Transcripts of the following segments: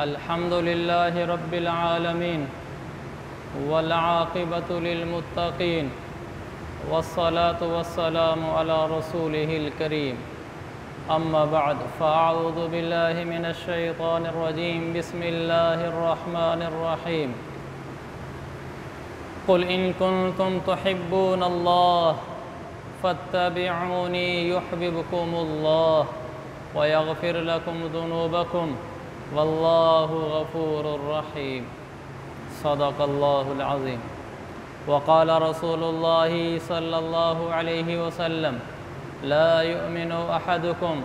अल्हम्दुलिल्लाहि रब्बिल आलमीन वल आक़िबतु लिल मुत्तक़ीन वस्सलातु वस्सलामु अला रसूलिहिल करीम अम्मा बअद फ़अऊज़ु बिल्लाहि मिनश शैतानिर रजीम बिस्मिल्लाहिर रहमानिर रहीम क़ुल इन कुन्तुम तुहिब्बूनल्लाह फ़त्तबिऊनी युहब्बिबकुमुल्लाह व यग़फ़िर लकुम ज़ुनूबकुम वल्लाहु गफ़ूरुर रहीम। सदक़ल्लाहुल अज़ीम। वक़ाल रसूलुल्लाहि सल्लल्लाहु अलैहि वसल्लम ला युमिनु अहदुकुम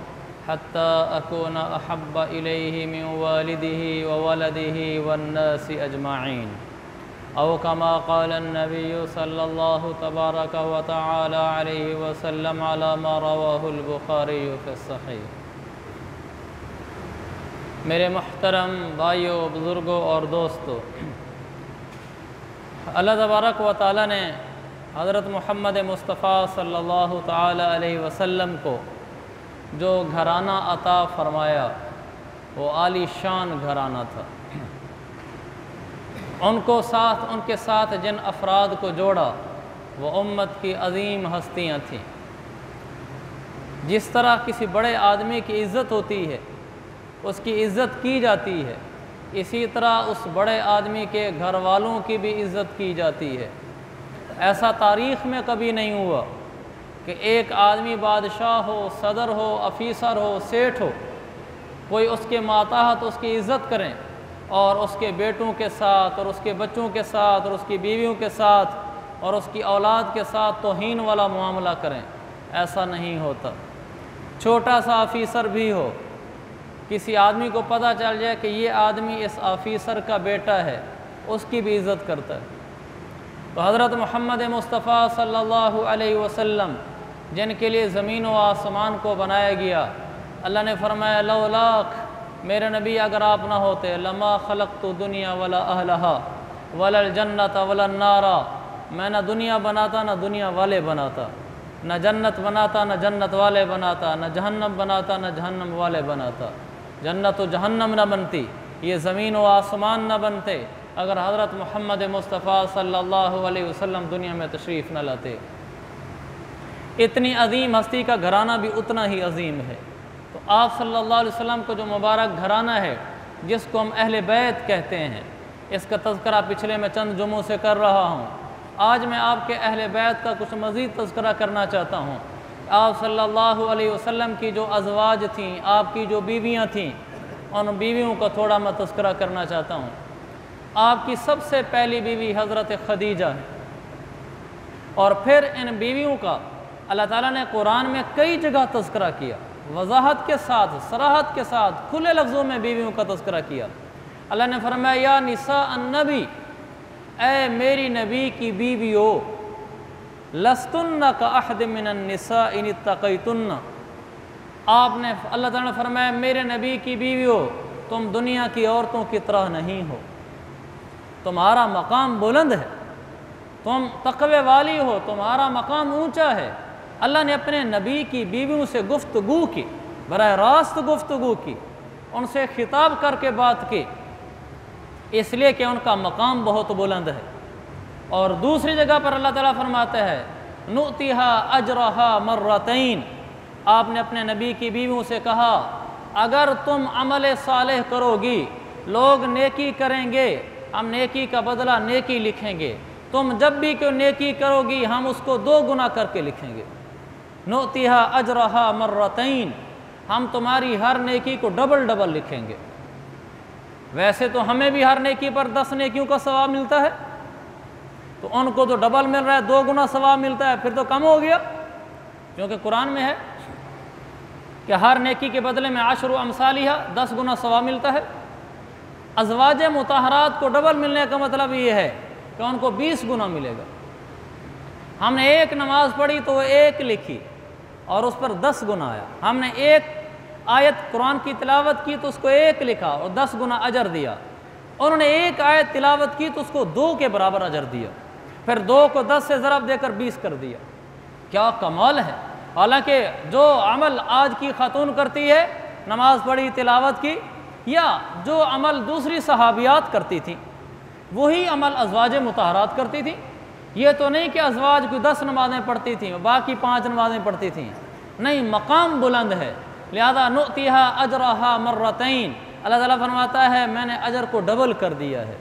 हत्ता अकूना अहब्बा इलैहि मिन वालिदिही व वलदिही वन्नासि अजमईन औ कमा क़ाल अन्नबिय्यु सल्लल्लाहु तबारक व तआला अलैहि वसल्लम अला मा रवाहुल बुखारी फ़ी सहीह। मेरे मुहतरम भाइयों, बुज़ुर्गों और दोस्तों, अल्लाह तबारक व तआला ने हज़रत मोहम्मद मुस्तफ़ा सल्लल्लाहु तआला अलैहि वसल्लम को जो घराना अता फ़रमाया वो आलीशान घराना था। उनके साथ जिन अफराद को जोड़ा वो उम्मत की अज़ीम हस्तियाँ थीं। जिस तरह किसी बड़े आदमी की इज़्ज़त होती है, उसकी इज़्ज़त की जाती है, इसी तरह उस बड़े आदमी के घर वालों की भी इज़्ज़त की जाती है। ऐसा तारीख़ में कभी नहीं हुआ कि एक आदमी बादशाह हो, सदर हो, अफीसर हो, सेठ हो, कोई उसके माताहत उसकी इज़्ज़त करें और उसके बेटों के साथ और उसके बच्चों के साथ और उसकी बीवियों के साथ और उसकी औलाद के साथ तौहीन वाला मामला करें। ऐसा नहीं होता। छोटा सा अफीसर भी हो, किसी आदमी को पता चल जाए कि ये आदमी इस ऑफ़िसर का बेटा है, उसकी भी इज़्ज़त करता है। तो हज़रत मोहम्मद मुस्तफ़ा सल्लल्लाहु अलैहि वसल्लम जिनके लिए ज़मीन व आसमान को बनाया गया, अल्लाह ने फरमाया लौलाक, मेरे नबी अगर आप ना होते, लमा खलक़तु दुनिया वला अहलहा वलल जन्नत वलन नारा, मैं ना दुनिया बनाता ना दुनिया वाले बनाता, न जन्नत बनाता न जन्नत वाले बनाता, न जहन्नम बनाता न जहन्नम वाले बनाता। जन्नत व जहन्नम न बनती, ये ज़मीन व आसमान न बनते अगर हज़रत मोहम्मद मुस्तफ़ा सल्लल्लाहु अलैहि वसल्लम दुनिया में तशरीफ़ न लाते। इतनी अज़ीम हस्ती का घराना भी उतना ही अज़ीम है। तो आप सल्लल्लाहु अलैहि वसल्लम को जो मुबारक घराना है, जिसको हम अहले बैत कहते हैं, इसका तज़किरा पिछले में चंद जुमों से कर रहा हूँ। आज मैं आपके अहले बैत का कुछ मज़ीद तज़किरा करना चाहता हूँ। आप सल्लल्लाहु अलैहि वसल्लम की जो अज़वाज थीं, आपकी जो बीवियाँ थीं, उन बीवियों का थोड़ा मैं तज़किरा करना चाहता हूँ। आपकी सबसे पहली बीवी हज़रत खदीजा है और फिर इन बीवियों का अल्लाह ताला ने कुरान में कई जगह तज़किरा किया, वज़ाहत के साथ, सराहत के साथ, खुले लफ्ज़ों में बीवियों का तज़किरा किया। अल्लाह ने फरमाया या निसा अन्नबी, ए मेरी नबी की बीवियों, लस्तुन्ना का अहद मिनन निसा इन इत्तक़ैतुन्ना, आपने अल्लाह ताला ने फरमाया मेरे नबी की बीवियों, तुम दुनिया की औरतों की तरह नहीं हो, तुम्हारा मकाम बुलंद है, तुम तक़वे वाली हो, तुम्हारा मकाम ऊंचा है। अल्लाह ने अपने नबी की बीवियों से गुफ्तगू की, बराह रास्त गुफ्तगू की, उनसे खिताब करके बात की, इसलिए कि उनका मकाम बहुत बुलंद है। और दूसरी जगह पर अल्लाह ताला फरमाता है नुतिहा अजरहा मर्रतैन, आपने अपने नबी की बीवियों से कहा अगर तुम अमल सालेह करोगी, लोग नेकी करेंगे, हम नेकी का बदला नेकी लिखेंगे, तुम जब भी कोई नेकी करोगी हम उसको 2 गुना करके लिखेंगे। नुतिहा अजरहा मर्रतैन, हम तुम्हारी हर नेकी को डबल डबल लिखेंगे। वैसे तो हमें भी हर नेकी पर 10 नेकियों का सवाब मिलता है, तो उनको तो डबल मिल रहा है, 2 गुना सवाब मिलता है, फिर तो कम हो गया। क्योंकि कुरान में है कि हर नेकी के बदले में 10 अमसालिहा, 10 गुना सवाब मिलता है। अज़वाज मुताहरात को डबल मिलने का मतलब ये है कि उनको 20 गुना मिलेगा। हमने एक नमाज पढ़ी तो वो 1 लिखी और उस पर 10 गुना आया। हमने एक आयत कुरान की तिलावत की तो उसको 1 लिखा और 10 गुना अजर दिया। उन्होंने एक आयत तिलावत की तो उसको 2 के बराबर अजर दिया, फिर 2 को 10 से ज़रब देकर 20 कर दिया। क्या कमाल है। हालांकि जो अमल आज की खातून करती है नमाज़ पढ़ी, तिलावत की, या जो अमल दूसरी सहाबियात करती थी वही अमल अज़वाज मुताहरात करती थी। ये तो नहीं कि अज़वाज कोई 10 नमाज़ें पढ़ती थी बाकी 5 नमाज़ें पढ़ती थीं, नहीं, मकाम बुलंद है, लिहाजा नुतिहा अजरहा मर्रतैन, अल्लाह ताला फरमाता है मैंने अजर को डबल कर दिया है।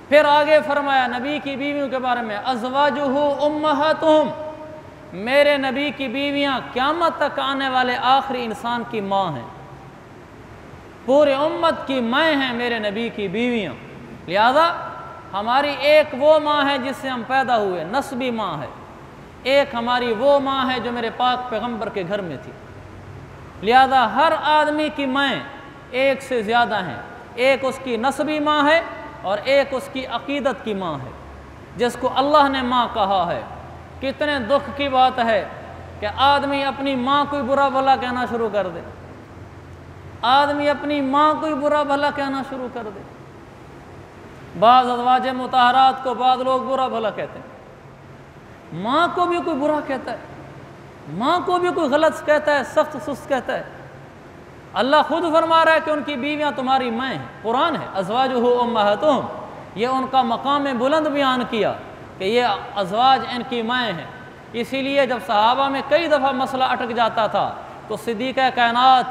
फिर आगे फरमाया नबी की बीवियों के बारे में, अज़वाजुहु उम्महातुहुम, मेरे नबी की बीवियाँ क़यामत तक आने वाले आखिरी इंसान की माँ हैं, पूरे उम्मत की माँ हैं मेरे नबी की बीवियाँ। लिहाजा हमारी एक वो माँ है जिससे हम पैदा हुए, नस्बी माँ है, एक हमारी वो माँ है जो मेरे पाक पैगम्बर के घर में थी। लिहाजा हर आदमी की माँ एक से ज़्यादा हैं, एक उसकी नस्बी माँ है और एक उसकी अक़ीदत की माँ है, जिसको अल्लाह ने माँ कहा है। कितने दुख की बात है कि आदमी अपनी माँ को बुरा भला कहना शुरू कर दे, आदमी अपनी माँ को बुरा भला कहना शुरू कर दे। बाज़ अज़वाज मुताहरात को बाद लोग बुरा भला कहते हैं, माँ को भी कोई बुरा कहता है, माँ को भी कोई गलत कहता है, सख्त सुस्त कहता है। अल्लाह खुद फरमा रहा है कि उनकी बीवियाँ तुम्हारी माँ हैं, कुरान है, अज़वाजुहु उम्महातुहुम, ये उनका मकाम बुलंद बयान किया कि ये अज़वाज इनकी माँ हैं। इसीलिए जब सहाबा में कई दफ़ा मसला अटक जाता था तो सिद्दीक़ा कायनात,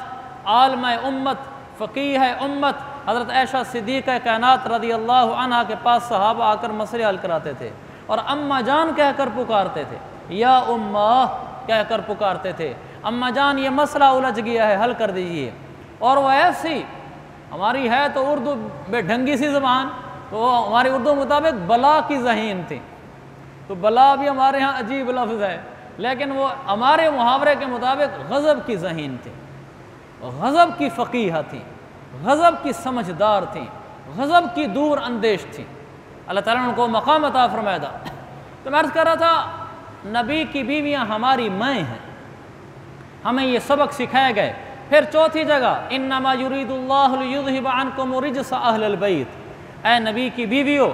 आलम उम्मत, फ़क़ीह उम्मत हज़रत आयशा सिद्दीक़ा कायनात रज़ी अल्लाह अन्हा के पास सहाबा आकर मसले हल कराते थे और अम्मा जान कहकर पुकारते थे, या उम्मा कहकर पुकारते थे, अम्मा जान ये मसला उलझ गया है, हल कर दीजिए। और वो ऐसी हमारी है तो उर्दू बेढंगी सी ज़बान, तो वो हमारी उर्दू मुताबिक बला की ज़हीन थी, तो बला भी हमारे यहाँ अजीब लफ्ज़ है, लेकिन वो हमारे मुहावरे के मुताबिक गज़ब की ज़हीन थी, गज़ब की फ़क़ीहा थी, गज़ब की समझदार थी, गज़ब की दूर अंदेश थी। अल्लाह ताला ने उनको मकाम अता फरमाया था। तो मैं अर्ज़ कर रहा था नबी की बीवियाँ हमारी माँ हैं, हमें ये सबक सिखाए गए। फिर चौथी जगह, इन्नमा युरीदुल्लाहु लियुज़हिब अन्कुम रिज्स अहलिल बैत, ऐ नबी की बीवियों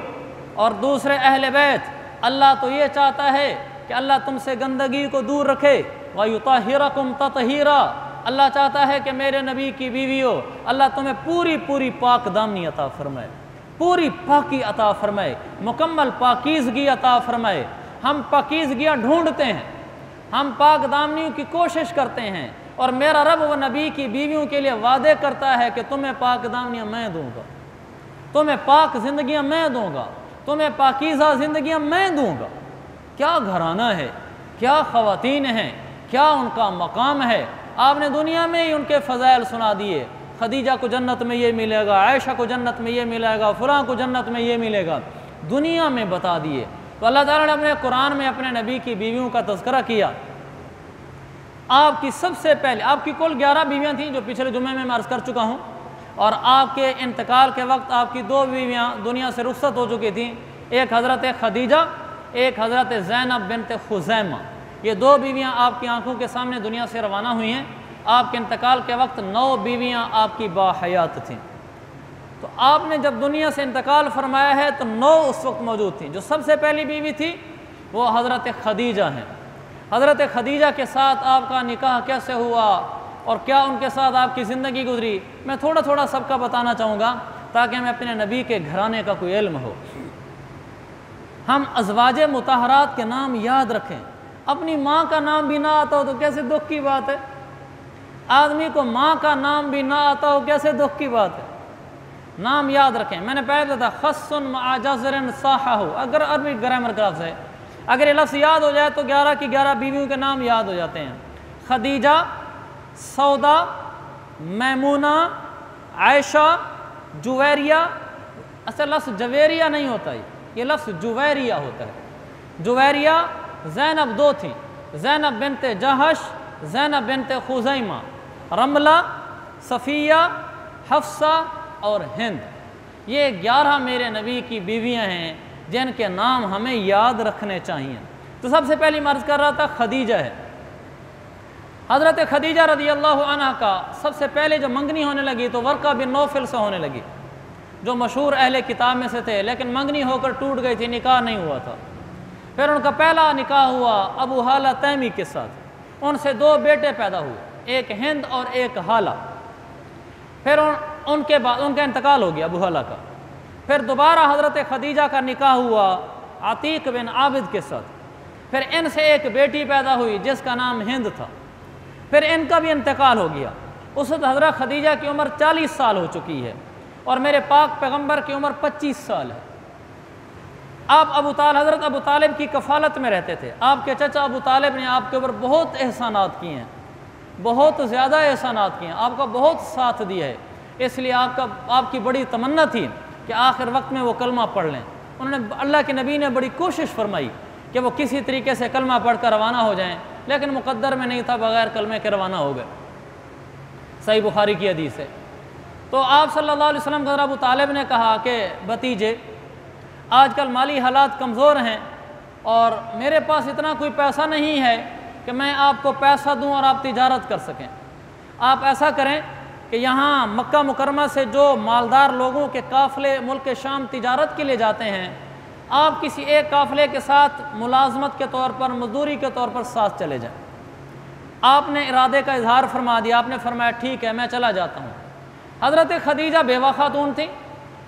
और दूसरे अहले बैत, अल्लाह तो ये चाहता है कि अल्लाह तुमसे गंदगी को दूर रखे, व युताहिरकुम ततहीरा, अल्लाह चाहता है कि मेरे नबी की बीवियों अल्लाह तुम्हें पूरी पूरी पाक दामनी अता फरमाए, पूरी पाकी अता फरमाए, मुकम्मल पाकीज़गी अता फरमाए। हम पाकीज़गियाँ ढूंढते हैं, हम पाक दामनियों की कोशिश करते हैं, और मेरा रब व नबी की बीवियों के लिए वादे करता है कि तुम्हें पाक दामनियाँ मैं दूँगा, तुम्हें पाक ज़िंदगियाँ मैं दूँगा, तुम्हें पाकीज़ा ज़िंदगियाँ मैं दूँगा। क्या घराना है, क्या ख़वातीन हैं, क्या उनका मकाम है। आपने दुनिया में ही उनके फ़ज़ाइल सुना दिए, खदीजा को जन्नत में ये मिलेगा, आयशा को जन्नत में ये मिलेगा, फ़लाँ को जन्नत में ये मिलेगा, दुनिया में बता दिए। तो अल्लाह ताला ने अपने कुरान में अपने नबी की बीवियों का तज़किरा किया। आपकी सबसे पहले, आपकी कुल 11 बीवियाँ थीं जो पिछले जुमे में मैं अर्ज़ कर चुका हूँ, और आपके इंतकाल के वक्त आपकी 2 बीवियाँ दुनिया से रुखसत हो चुकी थीं, एक हज़रत खदीजा, एक हज़रत ज़ैनब बिन्त खुज़ैमा। ये 2 बीवियाँ आपकी आंखों के सामने दुनिया से रवाना हुई हैं। आपके इंतकाल के वक्त 9 बीवियाँ आपकी बाहयात थीं। तो आपने जब दुनिया से इंतकाल फरमाया है तो 9 उस वक्त मौजूद थीं। जो सबसे पहली बीवी थी वो हज़रत खदीजा हैं। हज़रत खदीजा के साथ आपका निकाह कैसे हुआ और क्या उनके साथ आपकी ज़िंदगी गुजरी, मैं थोड़ा थोड़ा सबका बताना चाहूँगा ताकि हमें अपने नबी के घराने का कोई इल्म हो। हम अज़वाज मुताहरात के नाम याद रखें। अपनी माँ का नाम भी ना आता हो तो कैसे दुख की बात है। आदमी को माँ का नाम भी ना आता हो कैसे दुख की बात है। नाम याद रखें। मैंने पहले था खस्सुन माजरन साहा हो, अगर अरबी ग्रामर क्लास है, अगर ये लफ्ज़ याद हो जाए तो 11 की 11 बीवियों के नाम याद हो जाते हैं। खदीजा, सौदा, मैमूना, आयशा, जुवैरिया। असल लफ्ज़ जवेरिया नहीं होता, ये लफ्ज़ जुवैरिया होता है। जुवैरिया ज़ैनब 2 थी, ज़ैनब बिन्त जहश, ज़ैनब बिन्त खुज़ैमा, रमला, सफ़िया, हफ्सा और हिंद। ये 11 मेरे नबी की बीवियां हैं जिनके नाम हमें याद रखने चाहिए। तो सबसे पहली मर्ज़ कर रहा था खदीजा है। हज़रत खदीजा रज़ी अल्लाह अन्हा का सबसे पहले जो मंगनी होने लगी तो वर्का बिन नौफल से होने लगी, जो मशहूर अहले किताब में से थे, लेकिन मंगनी होकर टूट गई थी, निकाह नहीं हुआ था। फिर उनका पहला निकाह हुआ अबू हाला तैमी के साथ। उनसे 2 बेटे पैदा हुए, एक हिंद और एक हाला। फिर उनके बाद उनका इंतकाल हो गया अबू हला का। फिर दोबारा हज़रत खदीजा का निकाह हुआ अतीक बिन आबिद के साथ। फिर इनसे एक बेटी पैदा हुई जिसका नाम हिंद था। फिर इनका भी इंतकाल हो गया। उस वक्त हज़रत खदीजा की उम्र 40 साल हो चुकी है और मेरे पाक पैगंबर की उम्र 25 साल है। आप हज़रत अबू तालिब की कफ़ालत में रहते थे। आपके चचा अबू तालिब ने आपके ऊपर बहुत एहसानात किए हैं, बहुत ज़्यादा एहसानात किए हैं, आपका बहुत साथ दिया है। इसलिए आपकी बड़ी तमन्ना थी कि आखिर वक्त में वो कलमा पढ़ लें। उन्होंने अल्लाह के नबी ने बड़ी कोशिश फरमाई कि वो किसी तरीके से कलमा पढ़ कर रवाना हो जाएं, लेकिन मुक़द्दर में नहीं था, बग़ैर कलमे के रवाना हो गए। सही बुखारी की हदीस है। तो आप सल्लल्लाहु अलैहि वसल्लम का अबू तालिब ने कहा कि भतीजे, आजकल माली हालात कमज़ोर हैं और मेरे पास इतना कोई पैसा नहीं है कि मैं आपको पैसा दूं और आप तिजारत कर सकें। आप ऐसा करें कि यहाँ मक्का मुकरमा से जो मालदार लोगों के काफ़िले मुल्क शाम तिजारत के लिए जाते हैं, आप किसी एक काफ़िले के साथ मुलाजमत के तौर पर, मजदूरी के तौर पर साथ चले जाएं। आपने इरादे का इजहार फरमा दिया। आपने फरमाया ठीक है, मैं चला जाता हूँ। हज़रत खदीजा बेवा खातून थी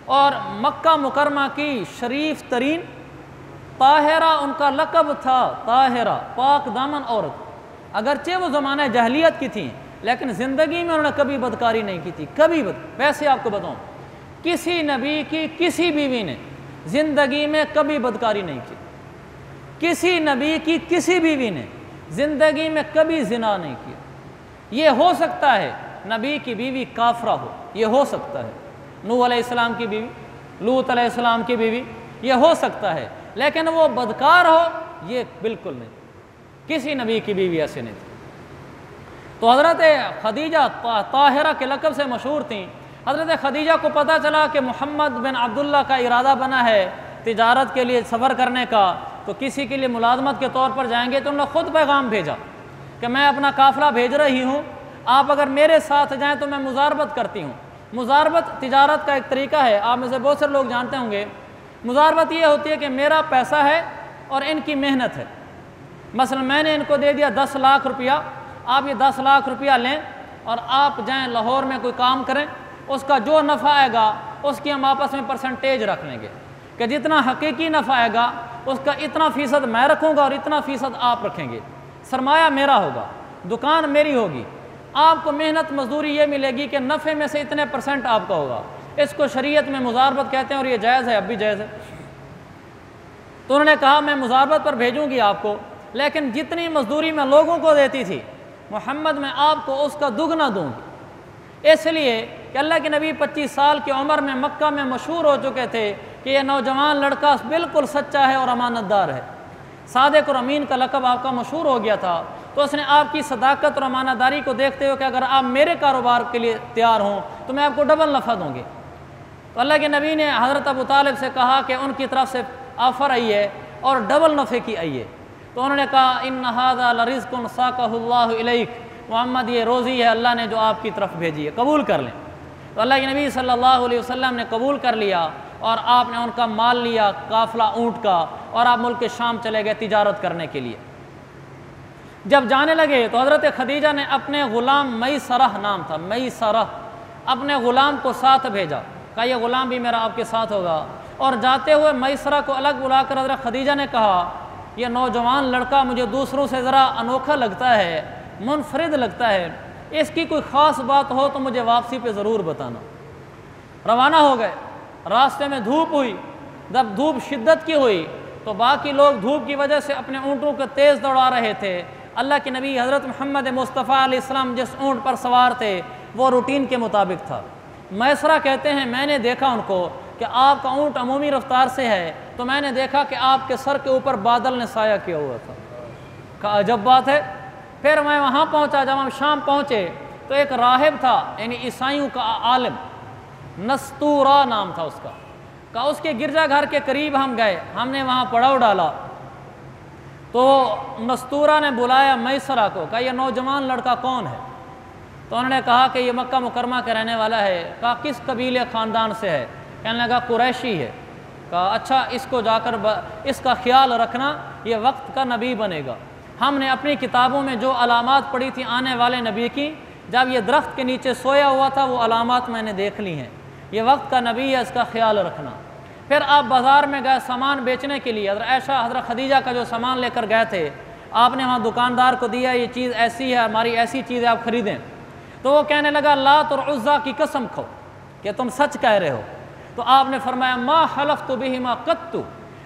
और मक्का मुकरमा की शरीफ तरीन ताहिरा उनका लक़ब था। ताहिरा, पाक दामन औरत। अगरचे वो ज़माना जहलियत की थी, लेकिन ज़िंदगी में उन्होंने कभी बदकारी नहीं की थी, कभी वैसे आपको बताऊँ, किसी नबी की किसी बीवी ने ज़िंदगी में कभी बदकारी नहीं की। किसी नबी की किसी बीवी ने ज़िंदगी में कभी ज़िना नहीं किया। ये हो सकता है नबी की बीवी काफरा हो, ये हो सकता है। नूह अलैहिस्सलाम की बीवी, लूत अलैहिस्सलाम की बीवी, ये हो सकता है, लेकिन वो बदकार हो, ये बिल्कुल नहीं। किसी नबी की बीवी ऐसे नहीं थी। तो हज़रत खदीजा ताहिरा के लक़ब से मशहूर थी। हज़रत खदीजा को पता चला कि मोहम्मद बिन अब्दुल्ला का इरादा बना है तिजारत के लिए सफ़र करने का, तो किसी के लिए मुलाजमत के तौर पर जाएंगे। तो उन्होंने ख़ुद पैगाम भेजा कि मैं अपना काफ़िला भेज रही हूँ, आप अगर मेरे साथ जाएँ तो मैं मुजारबत करती हूँ। मुजारबत तिजारत का एक तरीका है, आप में से बहुत सारे लोग जानते होंगे। मुजारबत ये होती है कि मेरा पैसा है और इनकी मेहनत है। मसलन मैंने इनको दे दिया 10 लाख रुपया, आप ये 10 लाख रुपया लें और आप जाएं लाहौर में कोई काम करें, उसका जो नफ़ा आएगा उसकी हम आपस में परसेंटेज रख लेंगे कि जितना हकीकी नफ़ा आएगा उसका इतना फ़ीसद मैं रखूँगा और इतना फ़ीसद आप रखेंगे। सरमाया मेरा होगा, दुकान मेरी होगी, आपको मेहनत मजदूरी ये मिलेगी कि नफ़े में से इतने % आपका होगा। इसको शरीयत में मुजारबत कहते हैं और ये जायज़ है, अब भी जायज़ है। तो उन्होंने कहा मैं मुजारबत पर भेजूँगी आपको, लेकिन जितनी मजदूरी मैं लोगों को देती थी मोहम्मद मैं आपको उसका दुगना दूँगी। इसलिए कि अल्लाह के नबी 25 साल की उम्र में मक्का में मशहूर हो चुके थे कि यह नौजवान लड़का बिल्कुल सच्चा है और अमानतदार है। सादिक और अमीन का लक़ब आपका मशहूर हो गया था। तो उसने आपकी सदाकत और अमानतदारी को देखते हुए कि अगर आप मेरे कारोबार के लिए तैयार हों तो मैं आपको डबल नफ़ा दूँगी। तो अल्लाह के नबी ने हज़रत अबू तालिब से कहा कि उनकी तरफ से ऑफ़र आई है और डबल नफ़े की आई है। तो उन्होंने कहा इन्न हाज़ा लरिज़्क़ुन साक़हुल्लाहु इलैक, मोहम्मद ये रोज़ी है अल्लाह ने जो आपकी तरफ भेजी है, कबूल कर लें। तो अल्लाह के नबी सल्लल्लाहु अलैहि वसल्लम ने कबूल कर लिया और आपने उनका माल लिया, काफ़िला ऊँट का, और आप मुल्क शाम चले गए तिजारत करने के लिए। जब जाने लगे तो हज़रत खदीजा ने अपने ग़ुलाम मैसरह नाम था, मैसरह, अपने ग़ुलाम को साथ भेजा, कहा यह ग़ुलाम भी मेरा आपके साथ होगा। और जाते हुए मैसरह को अलग बुलाकर हज़रत खदीजा ने कहा यह नौजवान लड़का मुझे दूसरों से ज़रा अनोखा लगता है, मुनफरिद लगता है, इसकी कोई ख़ास बात हो तो मुझे वापसी पे ज़रूर बताना। रवाना हो गए। रास्ते में धूप हुई। जब धूप शिद्दत की हुई तो बाकी लोग धूप की वजह से अपने ऊँटों को तेज़ दौड़ा रहे थे। अल्लाह के नबी हज़रत मोहम्मद मुस्तफ़ा अलैहिस्सलाम जिस ऊँट पर सवार थे वो रूटीन के मुताबिक था। मैसरा कहते हैं मैंने देखा उनको कि आपका ऊँट अमूमी रफ्तार से है, तो मैंने देखा कि आपके सर के ऊपर बादल ने साया किया हुआ था। कहा अजब बात है। फिर मैं वहाँ पहुँचा। जब हम शाम पहुँचे तो एक राहिब था, यानी ईसाइयों का आलिम, नस्तूरा नाम था उसका। कहा उसके गिरजाघर के करीब हम गए, हमने वहाँ पड़ाव डाला तो नस्तूरा ने बुलाया मैसरा को, कहा यह नौजवान लड़का कौन है? तो उन्होंने कहा कि ये मक्का मुकरमा का रहने वाला है। कहा किस कबीले ख़ानदान से है? कहने लगा कुरैशी है। कहा अच्छा, इसको जाकर इसका ख्याल रखना, ये वक्त का नबी बनेगा। हमने अपनी किताबों में जो अलामात पढ़ी थी आने वाले नबी की, जब ये दरख्त के नीचे सोया हुआ था, वो अलामात मैंने देख ली हैं। ये वक्त का नबी है, इसका ख्याल रखना। फिर आप बाज़ार में गए सामान बेचने के लिए, हज़रत खदीजा का जो सामान लेकर गए थे, आपने वहाँ दुकानदार को दिया, ये चीज़ ऐसी है, हमारी ऐसी चीज़ है, आप ख़रीदें। तो वो कहने लगा लात और उज़्ज़ा की कसम खो कि तुम सच कह रहे हो। तो आपने फरमाया मा हलफ़्तु बिहिमा क़त्तु,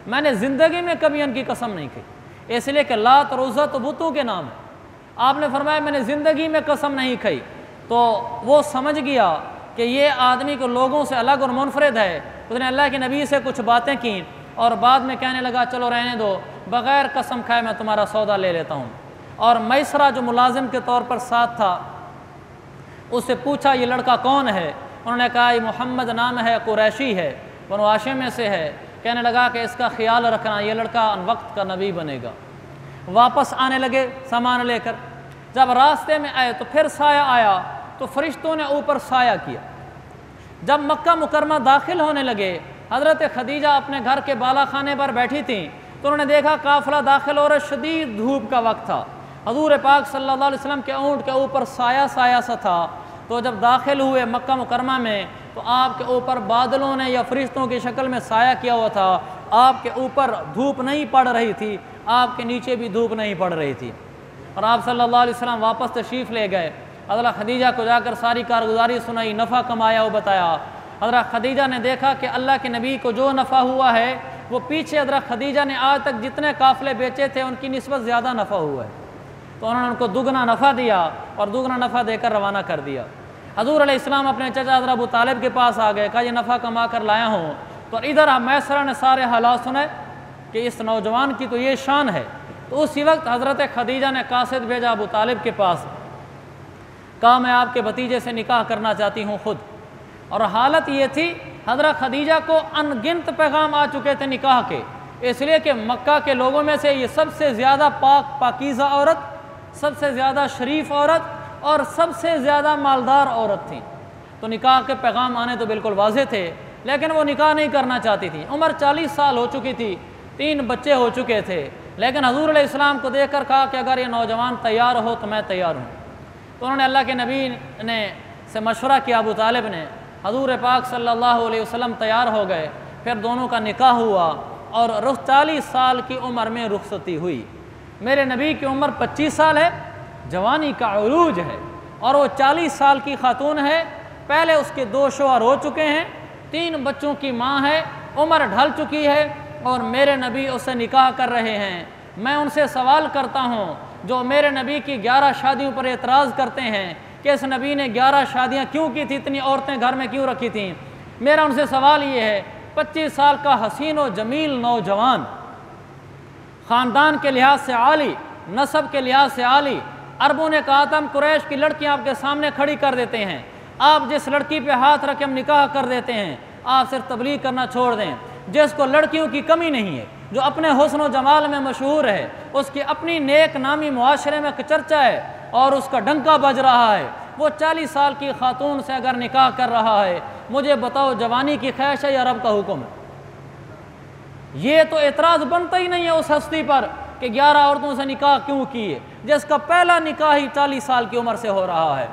मैंने ज़िंदगी में कभी उनकी कसम नहीं की, इसलिए कि लात और उज़्ज़ा तो बुतों के नाम है। आपने फरमाया मैंने ज़िंदगी में कसम नहीं खाई। तो वो समझ गया कि ये आदमी को लोगों से अलग और मुनफरिद है। उसने अल्लाह के नबी से कुछ बातें की और बाद में कहने लगा चलो रहने दो, बग़ैर कसम खाए मैं तुम्हारा सौदा ले लेता हूँ। और मैसरा जो मुलाजिम के तौर पर साथ था, उससे पूछा ये लड़का कौन है? उन्होंने कहा ये मोहम्मद नाम है, कुरैशी है, बनु हाशिम में से है। कहने लगा कि इसका ख्याल रखना, ये लड़का वक्त का नबी बनेगा। वापस आने लगे सामान लेकर। जब रास्ते में आए तो फिर साया आया, तो फरिश्तों ने ऊपर साया किया। जब मक्का मुकरमा दाखिल होने लगे, हज़रत खदीजा अपने घर के बाला खाने पर बैठी थीं, तो उन्होंने देखा काफ़िला दाखिल हो रहा, शदीद धूप का वक्त था। हज़ूर पाक सल्लल्लाहु अलैहि वसल्लम के ऊँट के ऊपर साया साया सा था। तो जब दाखिल हुए मक्का मुकरमा में, तो आपके ऊपर बादलों ने या फरिश्तों की शक्ल में साया किया हुआ था। आपके ऊपर धूप नहीं पड़ रही थी, आपके नीचे भी धूप नहीं पड़ रही थी। और आप सल्लल्लाहु अलैहि वसल्लम वापस तशरीफ़ ले गए। हज़रत खदीजा को जाकर सारी कारगुजारी सुनाई, नफ़ा कमाया वो बताया। हज़रत खदीजा ने देखा कि अल्लाह के नबी को जो नफ़ा हुआ है, वो पीछे हज़रत खदीजा ने आज तक जितने काफ़िले बेचे थे उनकी निस्बत ज़्यादा नफ़ा हुआ है। तो उन्होंने उनको दुगना नफ़ा दिया और दुगना नफ़ा देकर रवाना कर दिया। हज़ूर अलैहिस्सलाम अपने चचा हज़रत अबू तालिब के पास आ गए, कहा ये नफ़ा कमा कर लाया हूँ। तो इधर मैसरा ने सारे हालात सुने कि इस नौजवान की तो ये शान है। तो उसी वक्त हज़रत खदीजा ने कासिद भेजा अबू तालिब के पास, कहा मैं आपके भतीजे से निकाह करना चाहती हूँ खुद। और हालत ये थी, हज़रत खदीजा को अनगिनत पैगाम आ चुके थे निकाह के, इसलिए कि मक्का के लोगों में से ये सबसे ज़्यादा पाकीज़ा औरत, सबसे ज़्यादा शरीफ औरत और सबसे ज़्यादा मालदार औरत थी। तो निकाह के पैगाम आने तो बिल्कुल वाज़े थे, लेकिन वो निकाह नहीं करना चाहती थी। उम्र 40 साल हो चुकी थी, 3 बच्चे हो चुके थे, लेकिन हज़ूर अलैहिस्सलाम को देखकर कहा कि अगर ये नौजवान तैयार हो तो मैं तैयार हूँ। तो उन्होंने अल्लाह के नबी ने से मशवरा किया, अबू तालिब ने। हज़ूर पाक सल्लल्लाहु अलैहि वसल्लम तैयार हो गए, फिर दोनों का निकाह हुआ और 40 साल की उम्र में रुखसती हुई। मेरे नबी की उम्र 25 साल है, जवानी का उरूज है, और वो 40 साल की खातून है। पहले उसके 2 शौहर हो चुके हैं, 3 बच्चों की माँ है, उम्र ढल चुकी है, और मेरे नबी उससे निकाह कर रहे हैं। मैं उनसे सवाल करता हूँ जो मेरे नबी की 11 शादियों पर एतराज़ करते हैं कि इस नबी ने 11 शादियाँ क्यों की थी, इतनी औरतें घर में क्यों रखी थीं। मेरा उनसे सवाल ये है, 25 साल का हसीन व जमील नौजवान, ख़ानदान के लिहाज से आली, नस्ब के लिहाज से आली, अरबों ने कहा था हम कुरैश की लड़कियाँ आपके सामने खड़ी कर देते हैं, आप जिस लड़की पे हाथ रख के हम निकाह कर देते हैं, आप सिर्फ तबलीग करना छोड़ दें। जिसको लड़कियों की कमी नहीं है, जो अपने हुस्न व जमाल में मशहूर है, उसकी अपनी नेक नामी मुआशरे में चर्चा है और उसका डंका बज रहा है, वो 40 साल की खातून से अगर निकाह कर रहा है, मुझे बताओ जवानी की ख्वाहिश है या रब का हुक्म है? ये तो एतराज़ बनता ही नहीं है उस हस्ती पर कि 11 औरतों से निकाह क्यों किए, जिसका पहला निकाह ही 40 साल की उम्र से हो रहा है।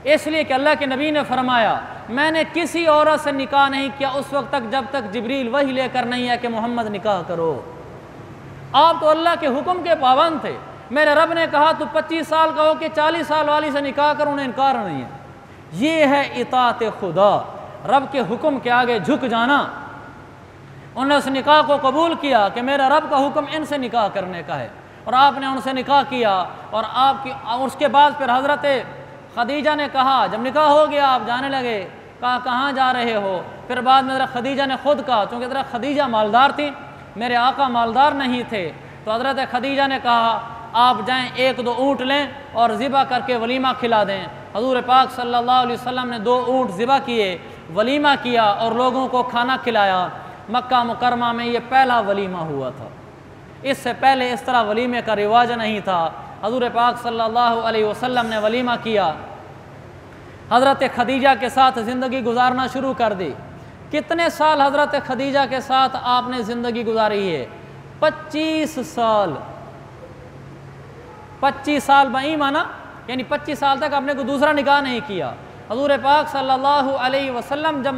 इसलिए कि अल्लाह के नबी ने फरमाया मैंने किसी औरत से निकाह नहीं किया उस वक्त तक जब तक जिब्रील वही लेकर नहीं है कि मोहम्मद निकाह करो। आप तो अल्लाह के हुक्म के पाबंद थे। मेरे रब ने कहा तो 25 साल का हो कि 40 साल वाली से निकाह कर, उन्हें इनकार नहीं है। ये है इताअत खुदा, रब के हुक्म के आगे झुक जाना। उन्होंने उस निकाह को कबूल किया कि मेरा रब का हुक्म इनसे निकाह करने का है, और आपने उनसे निकाह किया। और आपकी उसके बाद फिर हज़रत खदीजा ने कहा, जब निकाह हो गया आप जाने लगे, कहा कहाँ जा रहे हो? फिर बाद में हज़रत खदीजा ने खुद कहा, चूँकि हज़रत खदीजा मालदार थी, मेरे आका मालदार नहीं थे, तो हज़रत खदीजा ने कहा आप जाएं 1-2 ऊँट लें और ज़िबा करके वलीमा खिला दें। हज़ूर पाक सल्लल्लाहु अलैहि वसल्लम ने 2 ऊँट ज़िबा किए, वलीमा किया और लोगों को खाना खिलाया। मक्का मुकरमा में ये पहला वलीमा हुआ था, इससे पहले इस तरह वलीमे का रिवाज नहीं था। हज़ूर पाक सल्लल्लाहु अलैहि वसल्लम ने वलीमा किया, हज़रत खदीजा के साथ ज़िंदगी गुजारना शुरू कर दी। कितने साल हज़रत खदीजा के साथ आपने ज़िंदगी गुजारी है? 25 साल। 25 साल बई माना यानी 25 साल तक आपने कोई दूसरा निकाह नहीं किया। हजूर पाक सल्लल्लाहु अलैहि वसल्लम जब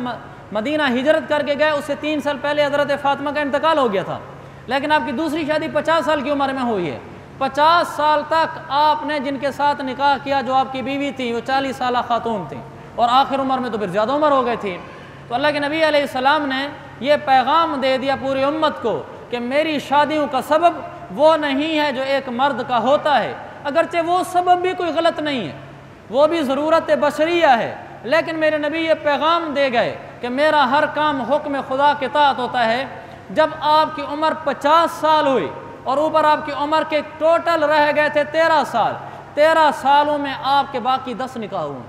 मदीना हिजरत करके गए उससे 3 साल पहले हज़रत फ़ातिमा का इंतकाल हो गया था, लेकिन आपकी दूसरी शादी 50 साल की उम्र में हुई है। 50 साल तक आपने जिनके साथ निकाह किया, जो आपकी बीवी थी, वो 40 साल खातून थी और आखिर उम्र में तो फिर ज़्यादा उम्र हो गई थी। तो अल्लाह के नबी अलैहिस्सलाम ने ये पैगाम दे दिया पूरी उम्मत को कि मेरी शादियों का सबब वो नहीं है जो एक मर्द का होता है, अगरचे वो सबब भी कोई गलत नहीं है, वो भी ज़रूरत बशरिया है, लेकिन मेरे नबी ये पैगाम दे गए कि मेरा हर काम हुक्म खुदा के तहत होता है। जब आपकी उम्र 50 साल हुई और ऊपर आपकी उम्र के टोटल रह गए थे 13 साल, 13 सालों में आपके बाकी 10 निकाह हुए।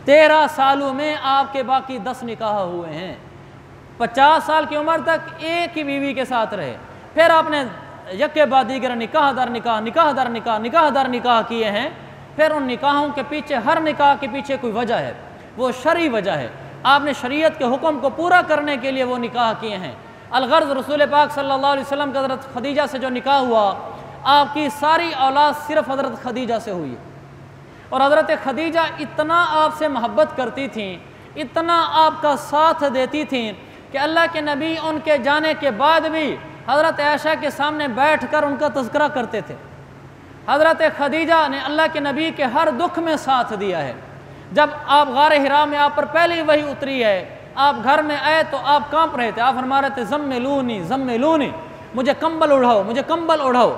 13 सालों में आपके बाकी 10 निकाह हुए हैं। 50 साल की उम्र तक एक ही बीवी के साथ रहे, फिर आपने यके बाद दीगर निकाह दर निकाह, निकाह दर निकाह, निकाह दर निकाह किए हैं। फिर उन निकाहों के पीछे, हर निकाह के पीछे कोई वजह है, वो शरई वजह है। आपने शरीयत के हुक्म को पूरा करने के लिए वो निकाह किए हैं। अलगर्ज़ रसूल पाक सल्लल्लाहु अलैहि वसल्लम का हज़रत खदीजा से जो निकाह हुआ, आपकी सारी औलाद सिर्फ हज़रत खदीजा से हुई। और हज़रत खदीजा इतना आपसे मोहब्बत करती थीं, इतना आपका साथ देती थीं कि अल्लाह के नबी उनके जाने के बाद भी हज़रत आयशा के सामने बैठ कर उनका तज़किरा करते थे। हज़रत खदीजा ने अल्लाह के नबी के हर दुख में साथ दिया है। जब आप गारे हिरा में आप पर पहले ही वही उतरी है, आप घर में आए तो आप कांप रहे थे, आप फरमा रहे थे ज़म्मिलूनी ज़म्मिलूनी, मुझे कंबल उड़ाओ, मुझे कंबल उड़ाओ।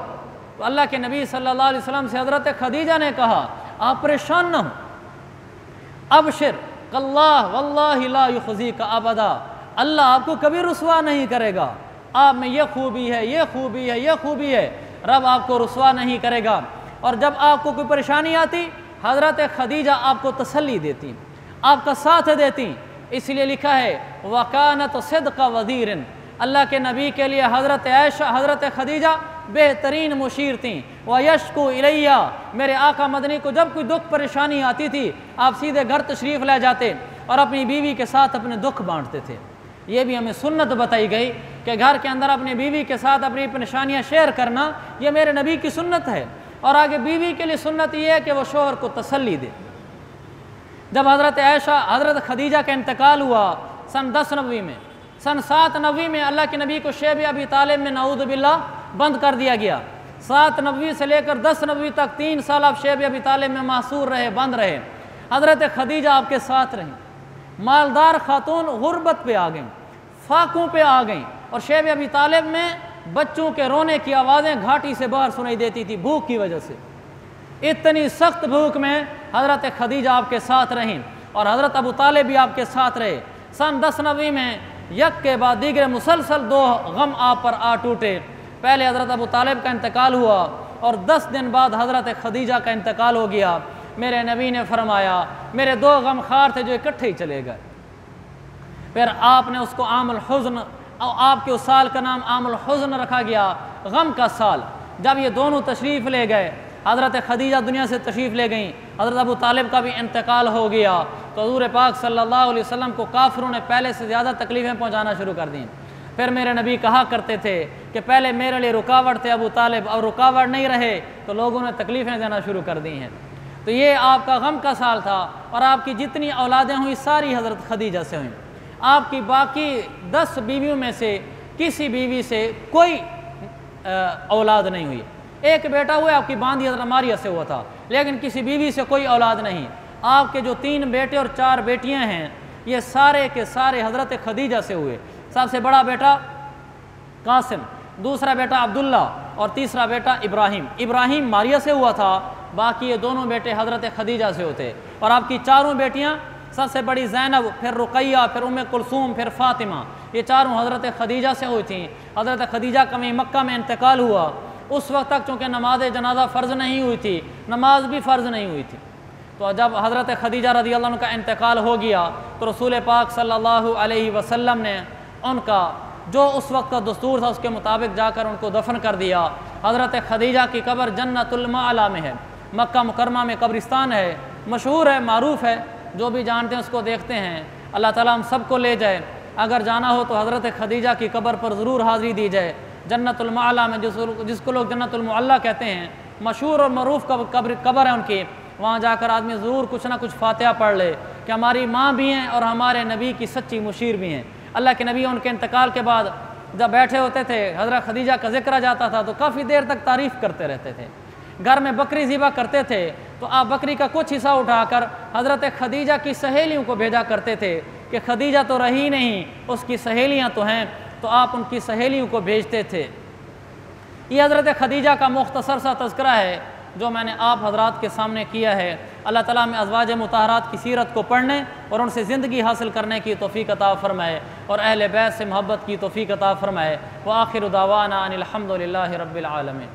तो अल्लाह के नबी सल्लल्लाहु अलैहि वसल्लम से हज़रत खदीजा ने कहा, आप परेशान न हो, अबशिर कल्लाह वल्लाहि ला युख़ज़ीका अबदा, अल्लाह आपको कभी रुसवा नहीं करेगा। आप में ये खूबी है, ये खूबी है, ये खूबी है, रब आपको रुसवा नहीं करेगा। और जब आपको कोई परेशानी आती, हज़रत खदीजा आपको तसल्ली देती, आपका साथ देती। इसलिए लिखा है वकानत सिद्क़ वज़ीरिन, अल्लाह के नबी के लिए हज़रत आयशा, हज़रत खदीजा बेहतरीन मुशीर थीं। व यशकु इलैया, मेरे आका मदनी को जब कोई दुख परेशानी आती थी, आप सीधे घर तशरीफ़ ले जाते और अपनी बीवी के साथ अपने दुख बांटते थे। ये भी हमें सुन्नत बताई गई कि घर के अंदर अपनी बीवी के साथ अपनी परेशानियाँ शेयर करना, ये मेरे नबी की सुन्नत है। और आगे बीवी के लिए सुन्नत ये है कि वह शोहर को तसल्ली दे। जब हज़रत आयशा, हज़रत खदीजा का इंतकाल हुआ सन 10 नबवी में, सन 7 नबवी में अल्लाह के नबी को शैब अबी तालिब में नऊज़ बिल्लाह बंद कर दिया गया। 7 नबवी से लेकर 10 नबवी तक 3 साल आप शैब अबी तालिब में मासूर रहे, बंद रहे। हज़रत खदीजा आपके साथ रहीं। मालदार खातून गुर्बत पे आ गईं, फाकों पे आ गईं, और शैब अबी तालिब में बच्चों के रोने की आवाज़ें घाटी से बाहर सुनाई देती थी भूख की वजह से। इतनी सख्त भूख में हज़रत खदीजा आपके साथ रहीं और हज़रत अबू तालिब भी आपके साथ रहे। सन 10 नबवी में यक के बाद दीगर मुसलसल 2 गम आप पर आ टूटे। पहले हज़रत अबू तालिब का इंतकाल हुआ और 10 दिन बाद हज़रत खदीजा का इंतकाल हो गया। मेरे नबी ने फरमाया, मेरे 2 गम खार थे जो इकट्ठे ही चले गए। फिर आपने उसको आमुल हुज़्न, और आपके उस साल का नाम आमुल हुज़्न रखा गया, गम का साल। जब ये दोनों तशरीफ़ ले गए, हज़रत खदीजा दुनिया से तशरीफ़ ले गईं, हज़रत अबू तालिब का भी इंतकाल हो गया, तो हज़ूर पाक सल्लल्लाहु अलैहि वसल्लम को काफिरों ने पहले से ज़्यादा तकलीफ़ें पहुँचाना शुरू कर दी। फिर मेरे नबी कहा करते थे कि पहले मेरे लिए रुकावट थे अबू तालिब, और रुकावट नहीं रहे तो लोगों ने तकलीफ़ें देना शुरू कर दी हैं। तो ये आपका गम का साल था, और आपकी जितनी औलादें हुई सारी हज़रत खदीजा से हुई। आपकी बाकी 10 बीवियों में से किसी बीवी से कोई औलाद नहीं हुई। एक बेटा हुआ आपकी बांदी हज़रत मारिया से हुआ था, लेकिन किसी बीवी से कोई औलाद नहीं। आपके जो 3 बेटे और 4 बेटियां हैं, ये सारे के सारे हज़रत खदीजा से हुए। सबसे बड़ा बेटा कासिम, दूसरा बेटा अब्दुल्ला और तीसरा बेटा इब्राहिम। इब्राहिम मारिया से हुआ था, बाकी ये दोनों बेटे हज़रत खदीजा से होते। और आपकी 4 बेटियाँ, सबसे बड़ी ज़ैनब, फिर रुक़ैया, फिर उम्मे कुलसूम, फिर फ़ातिमा, ये 4 हज़रत खदीजा से हुई थी। हज़रत खदीजा का मक्का में इंतकाल हुआ, उस वक्त तक चूँकि नमाज जनाजा फ़र्ज़ नहीं हुई थी, नमाज भी फ़र्ज़ नहीं हुई थी। तो जब हज़रत खदीजा रज़ियल्लाहु अन्हा का इंतकाल हो गया तो रसूल पाक सल्लल्लाहु अलैहि वसल्लम ने उनका जो उस वक्त का दस्तूर था उसके मुताबिक जाकर उनको दफन कर दिया। हज़रत खदीजा की कब्र जन्नतुल मअला में है, मक्का मुकरमा में कब्रिस्तान है, मशहूर है, मारूफ़ है, जो भी जानते हैं उसको देखते हैं। अल्लाह ताला हम सबको ले जाए। अगर जाना हो तो हज़रत खदीजा की कब्र पर ज़रूर हाज़िरी दी जाए। जन्नतुल मअला में जिसको लोग जन्नतुल मुअल्ला कहते हैं, मशहूर और मरूफ कब्र है उनकी, वहाँ जाकर आदमी ज़रूर कुछ ना कुछ फातिहा पढ़ ले कि हमारी माँ भी हैं और हमारे नबी की सच्ची मुशीर भी हैं। अल्लाह के नबी उनके इंतकाल के बाद जब बैठे होते थे, हज़रत खदीजा का जिक्र जाता था तो काफ़ी देर तक तारीफ़ करते रहते थे। घर में बकरी ज़िबा करते थे तो आप बकरी का कुछ हिस्सा उठाकर हज़रत खदीजा की सहेलियों को भेजा करते थे कि खदीजा तो रही नहीं, उसकी सहेलियाँ तो हैं, तो आप उनकी सहेलियों को भेजते थे। ये हज़रत खदीजा का मुख्तसर सा तज़किरा है जो मैंने आप हज़रात के सामने किया है। अल्लाह ताला में अज़वाज मुताहरात की सीरत को पढ़ने और उनसे ज़िंदगी हासिल करने की तौफ़ीक़ अता फ़रमाए और अहले बैत से मोहब्बत की तौफ़ीक़ अता फ़रमाए। व आखिर दावाना अनिल हम्दुलिल्लाहि रब्बिल आलमीन।